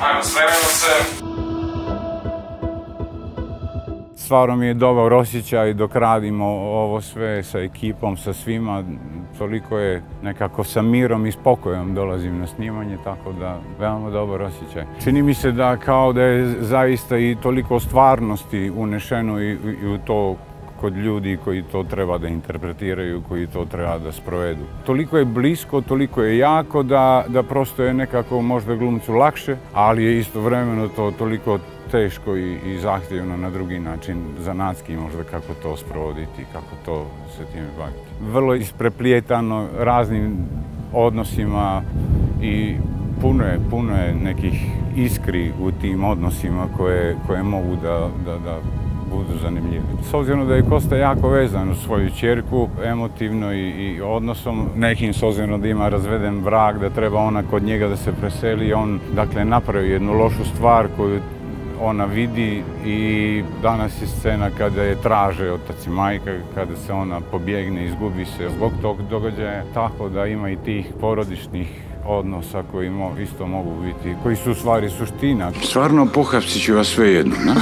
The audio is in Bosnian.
Ajmo, spremimo se. Stvarno mi je dobar osjećaj dok radimo ovo sve sa ekipom, sa svima. Toliko je nekako sa mirom i spokojem dolazim na snimanje, tako da veoma dobar osjećaj. Čini mi se da kao da je zaista i toliko stvarnosti unešeno i u to kod ljudi koji to treba da interpretiraju, koji to treba da sprovedu. Toliko je blisko, toliko je jako da prosto je nekako možda glumcu lakše, ali je istovremeno to toliko teško i zahtjevno na drugi način, zanatski možda kako to sprovoditi, kako to se time baviti. Vrlo ispreplijetano raznim odnosima i puno je nekih iskri u tim odnosima koje mogu da budu zanimljive. S obzirom da je Kosta jako vezan uz svoju ćerku, emotivno i odnosom, nekim s obzirom da ima razveden brak, da treba ona kod njega da se preseli, on dakle napravi jednu lošu stvar koju ona vidi i danas je scena kada je traže otac i majka, kada se ona pobjegne, izgubi se zbog tog događaja, tako da ima i tih porodičnih odnosa koji isto mogu biti, koji su u stvari suština. Stvarno pohapsit ću vas sve jedno, ne?